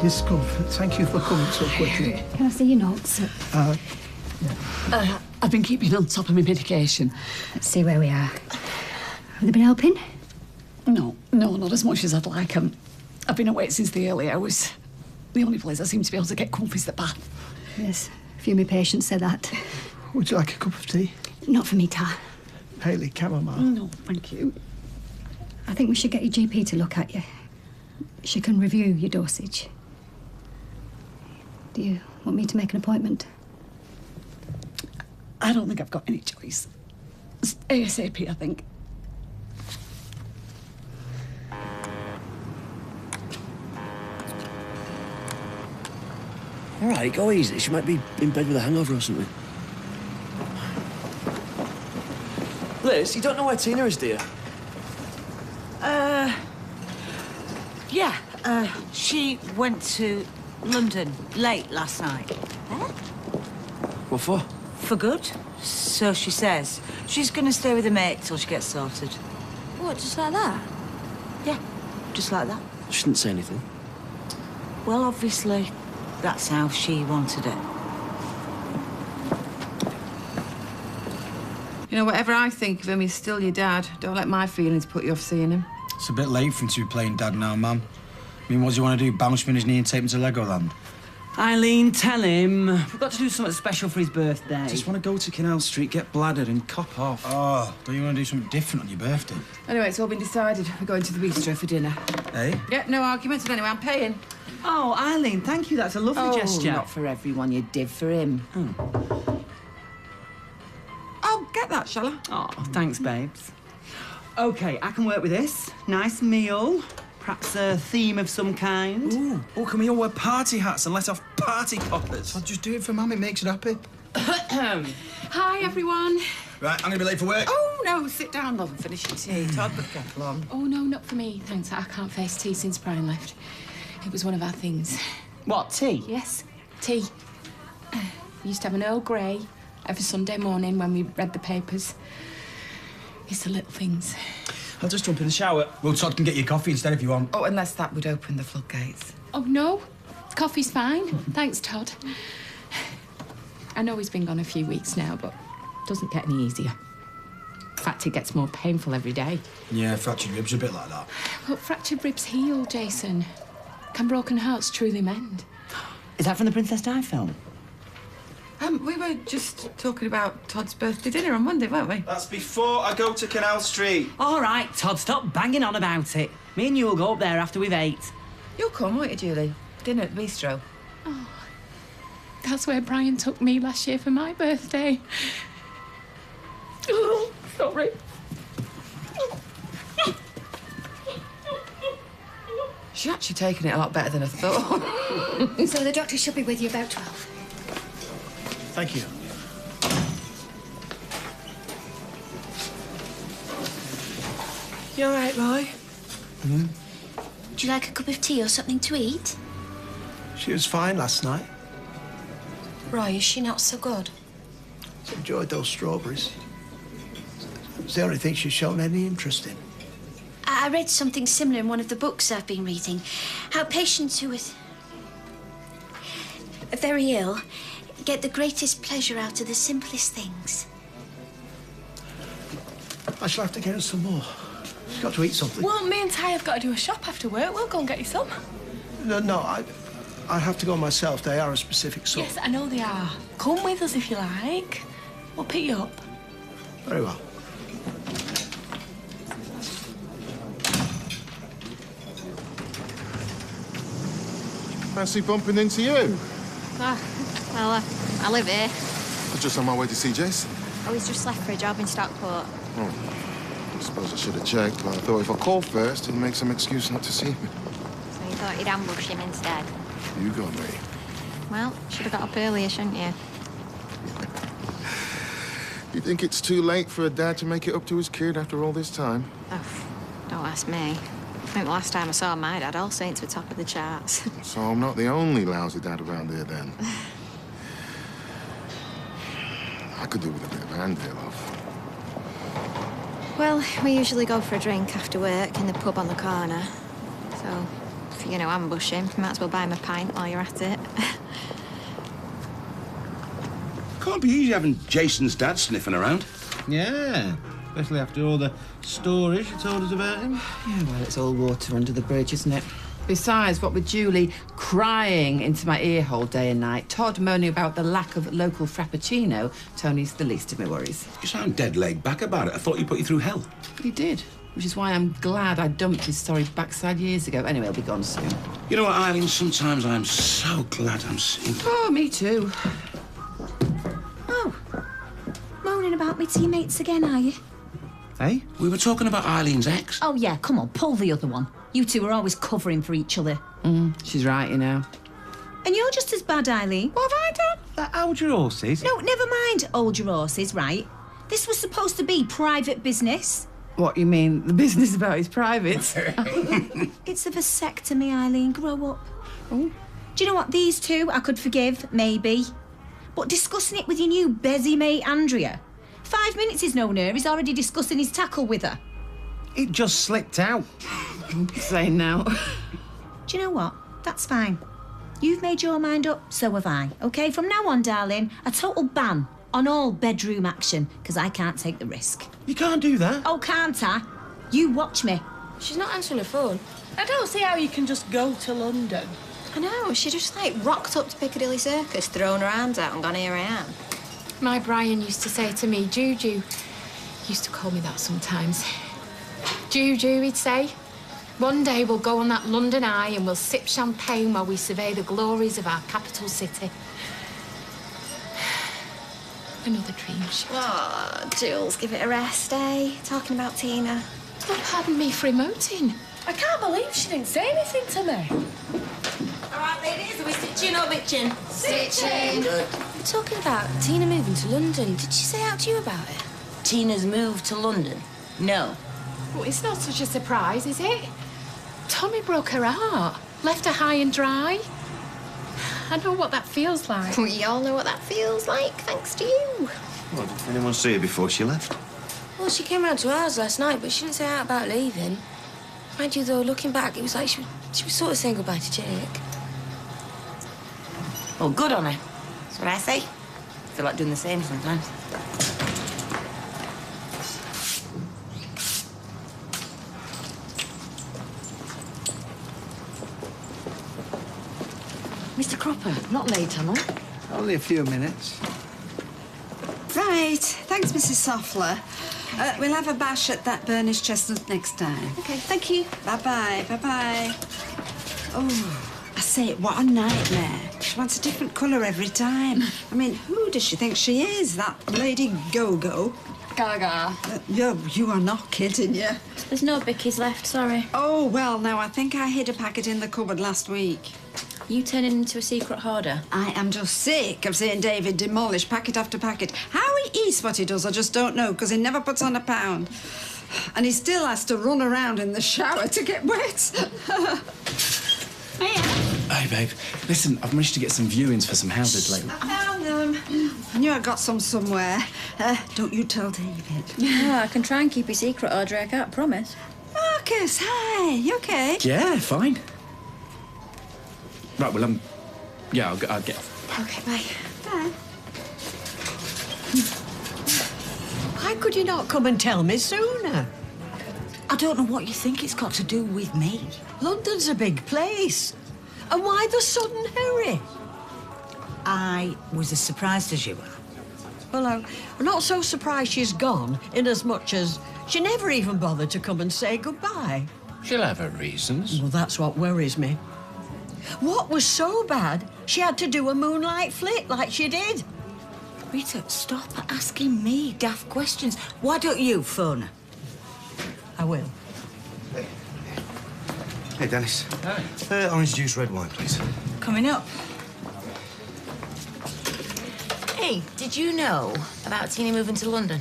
discomfort. Thank you for coming so quickly. Can I see your notes? I've been keeping on top of my medication. Let's see where we are. Have they been helping? No, not as much as I'd like. I've been awake since the early hours. The only place I seem to be able to get comfy is the bath. Yes, a few of my patients say that. Would you like a cup of tea? Not for me, Tar. Hayley, chamomile. No, thank you. I think we should get your GP to look at you. She can review your dosage. Do you want me to make an appointment? I don't think I've got any choice. It's ASAP, I think. All right, go easy. She might be in bed with a hangover or something. Liz, you don't know where Tina is, do you? Yeah, she went to London late last night. What for? For good, so she says. She's gonna stay with a mate till she gets sorted. What, just like that? Yeah, just like that. She didn't say anything. Well, obviously, that's how she wanted it. You know, whatever I think of him, he's still your dad. Don't let my feelings put you off seeing him. It's a bit late for him to be playing dad now, Mum. I mean, what does he want to do, bounce me on his knee and take me to Legoland? Eileen, tell him. We've got to do something special for his birthday. I just want to go to Canal Street, get bladdered and cop off. Oh, don't you want to do something different on your birthday? Anyway, it's all been decided. We're going to the bistro for dinner. Hey? Yeah, no arguments. And anyway, I'm paying. Oh, Eileen, thank you. That's a lovely gesture. Not for everyone. You did for him. I'll get that, shall I? Oh, thanks, babes. OK, I can work with this. Nice meal. Perhaps a theme of some kind. Ooh, oh, can we all wear party hats and let off party poppers? I'll just do it for Mum, it makes her happy. Hi, everyone. Right, I'm going to be late for work. Oh, no, sit down, love, and finish your tea. Todd, put the kettle on. Oh, no, not for me, thanks. I can't face tea since Brian left. It was one of our things. What, tea? Yes, tea. We used to have an Earl Grey every Sunday morning when we read the papers. It's the little things. I'll just jump in the shower. Well, Todd can get you coffee instead if you want. Oh, unless that would open the floodgates. Oh, no. Coffee's fine. Thanks, Todd. I know he's been gone a few weeks now, but it doesn't get any easier. In fact, it gets more painful every day. Yeah, fractured ribs, a bit like that. Well, fractured ribs heal, Jason. Can broken hearts truly mend? Is that from the Princess Di film? We were just talking about Todd's birthday dinner on Monday, weren't we? That's before I go to Canal Street. All right, Todd, stop banging on about it. Me and you will go up there after we've ate. You'll come, won't you, Julie? Dinner at the bistro. Oh, that's where Brian took me last year for my birthday. Oh, sorry. She's actually taken it a lot better than I thought. So the doctor should be with you about 12. Thank you. You all right, Roy? Would you like a cup of tea or something to eat? She was fine last night. Roy, is she not so good? She enjoyed those strawberries. It's the only thing she's shown any interest in. I read something similar in one of the books I've been reading. How patients who are very ill get the greatest pleasure out of the simplest things. I shall have to get her some more. She's got to eat something. Well, me and Ty have got to do a shop after work. We'll go and get you some. No, I have to go myself. They are a specific sort. Yes, I know they are. Come with us if you like. We'll pick you up. Very well. Fancy bumping into you? Well, I live here. I was just on my way to see Jason. Oh, he's just left for a job in Stockport. Oh, I suppose I should have checked, but I thought if I called first, it'd make some excuse not to see me. So you thought you'd ambush him instead? You got me. Well, should have got up earlier, shouldn't you? You think it's too late for a dad to make it up to his kid after all this time? Oh, don't ask me. I think the last time I saw my dad, All Saints were top of the charts. So I'm not the only lousy dad around here, then. I could do with a bit of a hand here, love. Well, we usually go for a drink after work in the pub on the corner. So, If you're going to ambush him, you might as well buy him a pint while you're at it. Can't be easy having Jason's dad sniffing around. Yeah, especially after all the stories you told us about him. Yeah, well, it's all water under the bridge, isn't it? Besides, what with Julie crying into my ear hole day and night, Todd moaning about the lack of local frappuccino, Tony's the least of my worries. You sound dead laid back about it. I thought he put you through hell. He did, which is why I'm glad I dumped his sorry backside years ago. Anyway, he'll be gone soon. You know what, Eileen? Sometimes I'm so glad I'm single. Oh, me too. Oh, moaning about me to your mates again, are you? Hey? We were talking about Eileen's ex. Oh, yeah, come on, pull the other one. You two are always covering for each other. She's right, you know. And you're just as bad, Eileen. What have I done? Hold your horses. No, never mind, hold your horses, right? This was supposed to be private business. What, you mean the business about his privates? It's a vasectomy, Eileen. Grow up. Oh. Do you know what? These two I could forgive, maybe. But discussing it with your new Bezzy mate, Andrea. 5 minutes he's known her, he's already discussing his tackle with her. It just slipped out. Saying now. Do you know what? That's fine. You've made your mind up, so have I. OK, from now on, darling, a total ban on all bedroom action, because I can't take the risk. You can't do that. Oh, can't I? You watch me. She's not answering her phone. I don't see how you can just go to London. I know, she just, like, rocked up to Piccadilly Circus, thrown her arms out and gone, here I am. My Brian used to say to me, Juju. Used to call me that sometimes. Juju, he'd say. One day we'll go on that London Eye and we'll sip champagne while we survey the glories of our capital city. Another dream shot. Oh, Jules, give it a rest, eh? Talking about Tina. Oh, pardon me for emoting. I can't believe she didn't say anything to me. All right, ladies, are we stitching or bitching? Stitching. We're talking about Tina moving to London. Did she say out to you about it? Tina's moved to London? No. Well, it's not such a surprise, is it? Tommy broke her heart, left her high and dry. I know what that feels like. We all know what that feels like, thanks to you. Well, did anyone see her before she left? Well, she came round to ours last night, but she didn't say out about leaving. Mind you, though, looking back, it was like she was sort of saying goodbye to Jake. Well, good on her. That's what I say. I feel like doing the same sometimes. Mr. Cropper, not late, am I? Only a few minutes. Right. Thanks, Mrs. Soffler. We'll have a bash at that Burnish chestnut next time. OK, thank you. Bye-bye, bye-bye. Oh, I say, what a nightmare. She wants a different colour every time. I mean, who does she think she is, that Lady Go-Go? Gaga. You are not kidding, yeah? There's no bickies left, sorry. Oh, well, now, I think I hid a packet in the cupboard last week. You turning into a secret hoarder? I am just sick of seeing David demolish packet after packet. How he eats what he does, I just don't know, because he never puts on a pound. And he still has to run around in the shower to get wet. Hey, babe. Listen, I've managed to get some viewings for some houses lately. I found them. I knew I got some somewhere. Don't you tell David. Yeah, I can try and keep your secret, Audrey. I can't promise. Marcus, hi. You OK? Yeah, fine. Right, well, yeah, I'll get off. OK, bye. Bye. Why could you not come and tell me sooner? I don't know what you think it's got to do with me. London's a big place. And why the sudden hurry? I was as surprised as you are. Well, I'm not so surprised she's gone, inasmuch as she never even bothered to come and say goodbye. She'll have her reasons. Well, that's what worries me. What was so bad she had to do a moonlight flit like she did? Rita, stop asking me daft questions. Why don't you phone her? I will. Hey, Dennis. Hi. Orange juice, red wine, please. Coming up. Hey, did you know about Tina moving to London?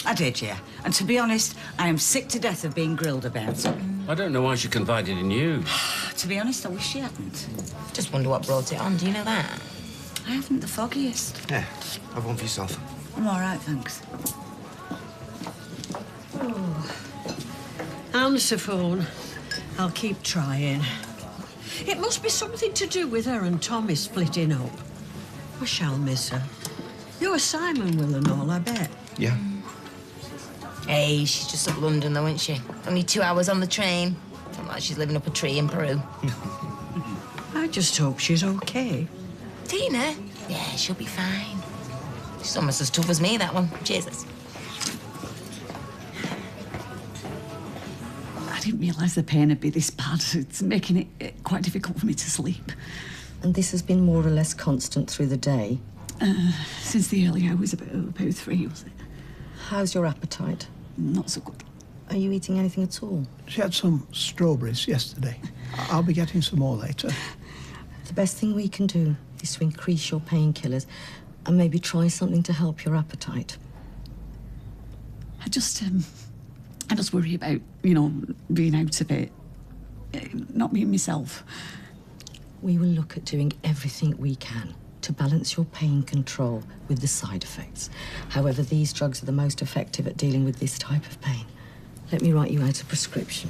I did, yeah. And to be honest, I am sick to death of being grilled about it. I don't know why she confided in you. To be honest, I wish she hadn't. Just wonder what brought it on. Do you know that? I haven't the foggiest. Yeah, have one for yourself. I'm all right, thanks. Answer phone. I'll keep trying. It must be something to do with her and Tommy splitting up. I shall miss her. You're Simon will and all, I bet. Yeah. Hey, she's just up London, though, isn't she? Only 2 hours on the train. Not like she's living up a tree in Peru. I just hope she's okay. Tina? Yeah, she'll be fine. She's almost as tough as me, that one. Jesus. I didn't realise the pain would be this bad. It's making it quite difficult for me to sleep. And this has been more or less constant through the day? Since the early hours, about 3, was it? How's your appetite? Not so good. Are you eating anything at all? She had some strawberries yesterday. I'll be getting some more later. The best thing we can do is to increase your painkillers and maybe try something to help your appetite. I just worry about, being out of it, not being myself. We will look at doing everything we can to balance your pain control with the side effects. However, these drugs are the most effective at dealing with this type of pain. Let me write you out a prescription.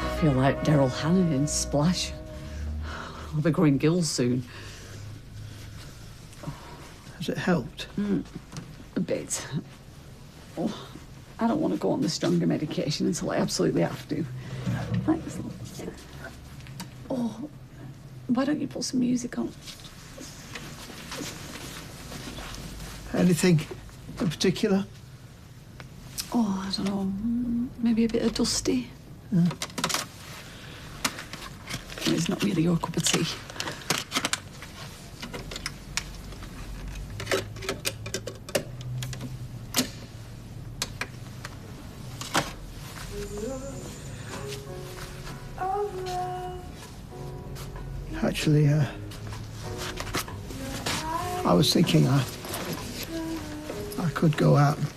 I feel like Daryl Hannah in Splash. I'll be growing gills soon. Has it helped? A bit. Oh, I don't want to go on the stronger medication until I absolutely have to. Thanks. Oh, why don't you put some music on? Anything in particular? Oh, I don't know. Maybe a bit of Dusty. Yeah. It's not really your cup of tea. Actually, I was thinking I could go out and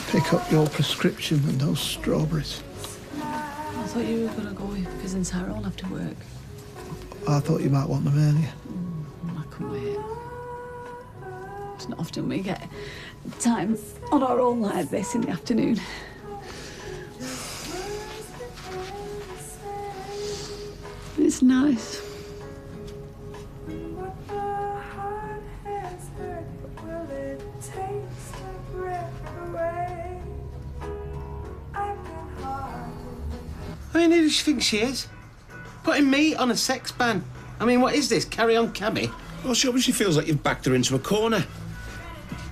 pick up your prescription and those strawberries. I thought you were going to go if Fizz and Sarah all have to work. I thought you might want them earlier. I couldn't wait. It's not often we get time on our own like this in the afternoon. It's nice. I mean, who does she think she is? Putting me on a sex ban. I mean, what is this? Carry on, cabby? Well, she obviously feels like you've backed her into a corner.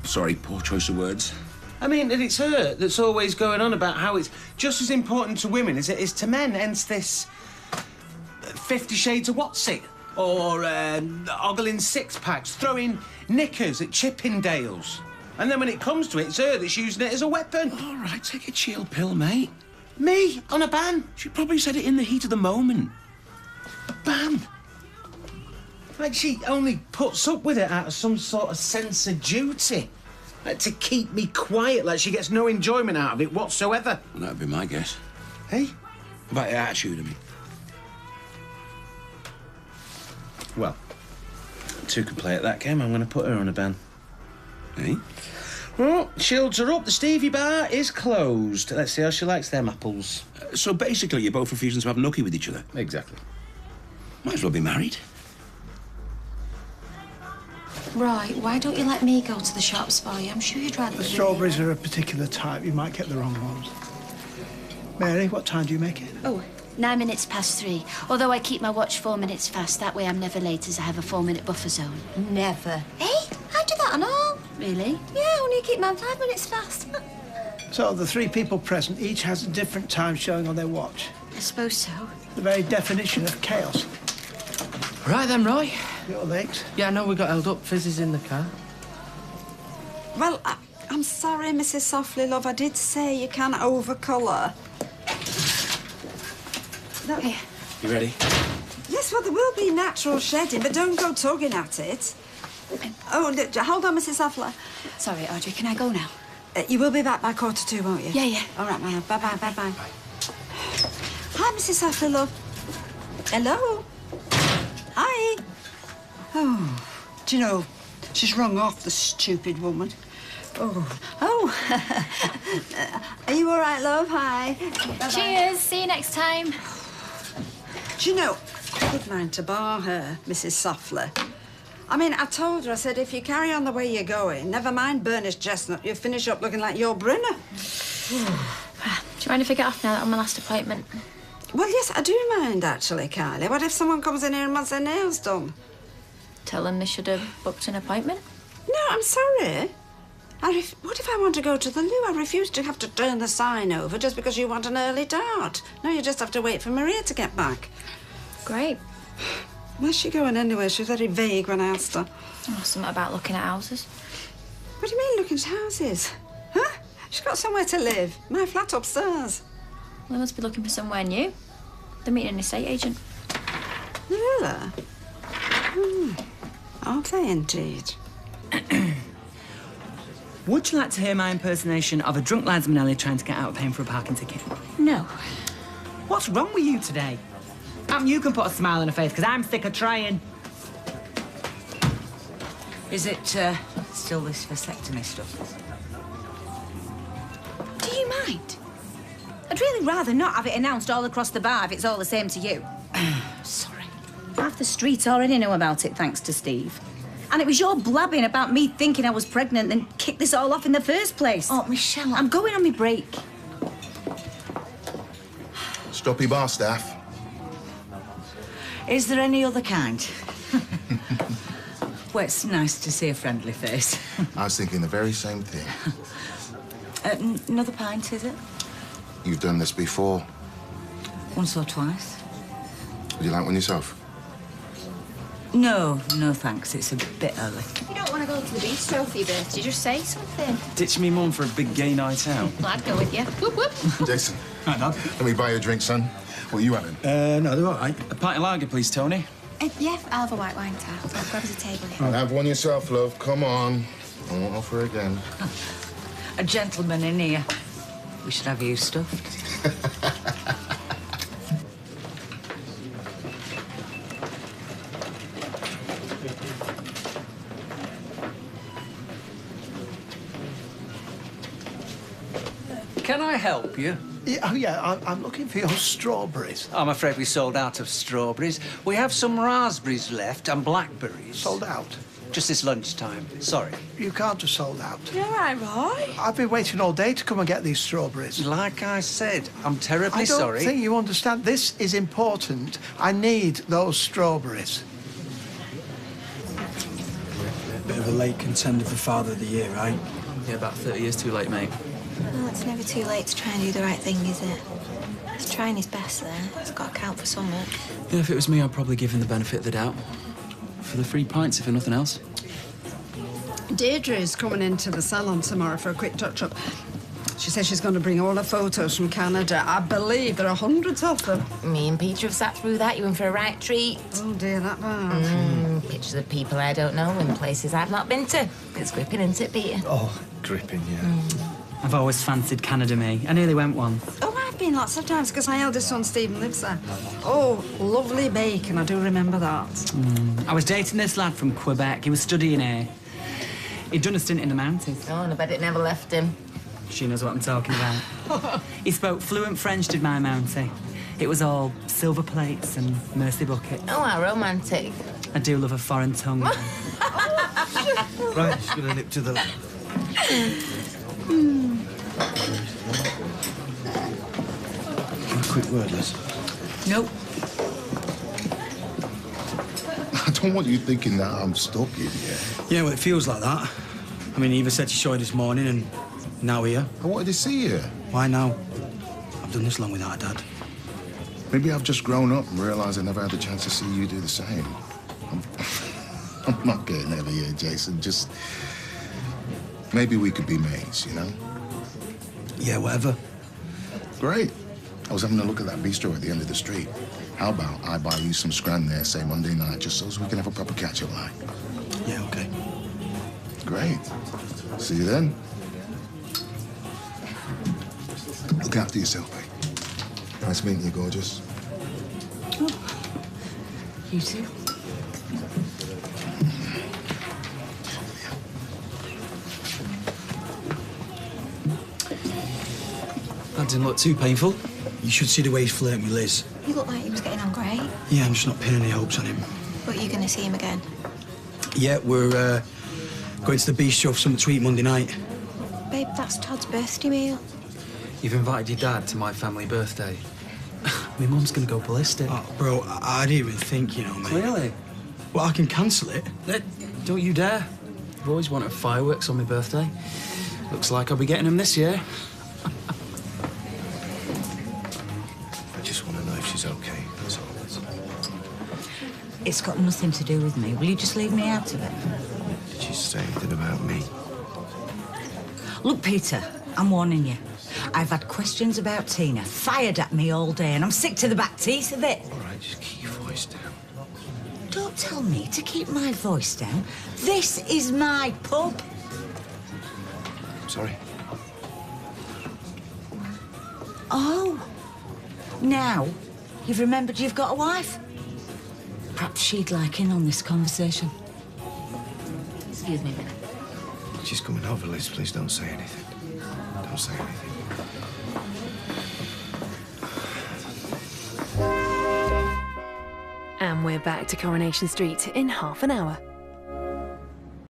Sorry, poor choice of words. I mean, and it's her that's always going on about how it's just as important to women as it is to men, hence this 50 Shades of What's-It, or ogling six-packs, throwing knickers at Chippendales. And then when it comes to it, it's her that's using it as a weapon. All right, take a chill pill, mate. Me? On a ban? She probably said it in the heat of the moment. A ban? Like she only puts up with it out of some sort of sense of duty. Like to keep me quiet, like she gets no enjoyment out of it whatsoever. Well, that'd be my guess. Hey? About her attitude, I mean. Well, two can play at that game. I'm going to put her on a ban. Hey? Well, shields are up. The Stevie bar is closed. Let's see how she likes them apples. So basically, you're both refusing to have nookie with each other? Exactly. Might as well be married. Right, why don't you let me go to the shops for you? I'm sure you'd rather... The strawberries are a particular type. You might get the wrong ones. Mary, what time do you make it? Oh, 9 minutes past 3. Although I keep my watch 4 minutes fast. That way I'm never late as I have a 4-minute buffer zone. Never. Hey, I do that and all. Really? Yeah, only keep mine 5 minutes fast. So the 3 people present each has a different time showing on their watch. I suppose so. The very definition of chaos. Right then, Roy. Your legs? Yeah, I know we got held up. Fizz is in the car. Well, I'm sorry, Mrs. Softly, love. I did say you can't overcolour. Here. You ready? Yes, well, there will be natural shedding, but don't go tugging at it. Oh, look, hold on, Mrs. Softly. Sorry, Audrey, can I go now? You will be back by 1:45, won't you? Yeah, yeah. All right, my love. Bye-bye, bye-bye. Hi, Hi, Mrs. Sattler, love. Hello. Hi. Oh, do you know, she's rung off, the stupid woman. Oh. Are you all right, love? Hi. Bye-bye. Cheers. See you next time. Do you know, I would mind to bar her, Mrs. Softler. I mean, I told her, I said, if you carry on the way you're going, never mind burnished chestnut, you'll finish up looking like your Brenner. Do you mind if I get off now on my last appointment? Well, yes, I do mind, actually, Kylie. What if someone comes in here and wants their nails done? Tell them they should have booked an appointment. No, I'm sorry. What if I want to go to the loo? I refuse to have to turn the sign over just because you want an early dart. No, you just have to wait for Maria to get back. Great. Where's she going anyway? She was very vague when I asked her. Oh, something about looking at houses. What do you mean, looking at houses? Huh? She's got somewhere to live. My flat upstairs. Well, they must be looking for somewhere new. They're meeting an estate agent. Really? Are they indeed? Would you like to hear my impersonation of a drunk linesman alley trying to get out of paying for a parking ticket? No. What's wrong with you today? You can put a smile on her face, because I'm sick of trying. Is it still this vasectomy stuff? Do you mind? I'd really rather not have it announced all across the bar if it's all the same to you. Sorry. Half the street already know about it, thanks to Steve. And it was your blabbing about me thinking I was pregnant that kicked this all off in the first place. Oh, Michelle. I'm going on my break. Stroppy bar staff. Is there any other kind? Well, it's nice to see a friendly face. I was thinking the very same thing. Another pint, is it? You've done this before. Once or twice. Would you like one yourself? No, thanks. It's a bit early. You don't want to go to the bistro for your birthday, just say something. Ditch me mum for a big gay night out. Well, I'd go with you. Whoop, whoop. Jason. Hi, Dad. Let me buy you a drink, son. What are you having? No, they're all right. A pint of lager, please, Tony. Yeah, I'll have a white wine tap. I'll grab us a table here. Have one yourself, love. Come on. I won't offer again. A gentleman in here. We should have you stuffed. Can I help you? Yeah, I'm looking for your strawberries. I'm afraid we sold out of strawberries. We have some raspberries left and blackberries. Sold out? Just this lunchtime. Sorry. You can't have sold out. You all right, Roy? I've been waiting all day to come and get these strawberries. Like I said, I'm terribly sorry. I don't think you understand. This is important. I need those strawberries. Bit of a late contender for Father of the Year, right? Yeah, about 30 years too late, mate. Well, it's never too late to try and do the right thing, is it? He's trying his best there. He's got to count for something. Yeah, if it was me, I'd probably give him the benefit of the doubt. For the free pints, if for nothing else. Deirdre's coming into the salon tomorrow for a quick touch-up. She says she's going to bring all her photos from Canada. I believe there are hundreds of them. Me and Peter have sat through that. You in for a right treat. Oh, dear, that bad. Pictures of people I don't know in places I've not been to. It's gripping, isn't it, Peter? Oh, gripping, yeah. I've always fancied Canada, me. I nearly went once. Oh, I've been lots of times because my eldest son, Stephen, lives there. Oh, lovely bacon. I do remember that. I was dating this lad from Quebec. He was studying here. He'd done a stint in the mountains. Oh, and I bet it never left him. She knows what I'm talking about. He spoke fluent French, did my mountie. It was all silver plates and mercy buckets. Oh, how romantic. I do love a foreign tongue. Right, just gonna nip to the left. A quick word, Liz. Nope. I don't want you thinking that I'm stuck in here. Yeah, well, it feels like that. I mean, Eva said she saw you this morning and now here. I wanted to see you. Why now? I've done this long without a dad. Maybe I've just grown up and realised I never had the chance to see you do the same. I'm not getting over here, Jason. Just maybe we could be mates, you know? Yeah, whatever. Great. I was having a look at that bistro at the end of the street. How about I buy you some scran there, say Monday night, just so we can have a proper catch-up like? Yeah, okay. Great. See you then. Look after yourself, mate. Nice meeting you, gorgeous. You too. That didn't look too painful. You should see the way he's flirting with Liz. He looked like he was getting on great. Yeah, I'm just not pinning any hopes on him. But you're going to see him again. Yeah, we're going to the bistro for something to eat Monday night. Babe, that's Todd's birthday meal. You've invited your dad to my family birthday. My mum's gonna go ballistic. Oh, bro, I didn't even think, you know, mate. Clearly. Well, I can cancel it. Don't you dare. I've always wanted fireworks on my birthday. Looks like I'll be getting them this year. I just want to know if she's okay. That's all. It's got nothing to do with me. Will you just leave me out of it? Did she say anything about me? Look, Peter, I'm warning you. I've had questions about Tina fired at me all day, and I'm sick to the back teeth of it. All right, just keep your voice down. Don't tell me to keep my voice down. This is my pub. Sorry. Oh. Now, you've remembered you've got a wife? Perhaps she'd like in on this conversation. Excuse me. She's coming over, Liz. Please don't say anything. Don't say anything. And we're back to Coronation Street in half an hour.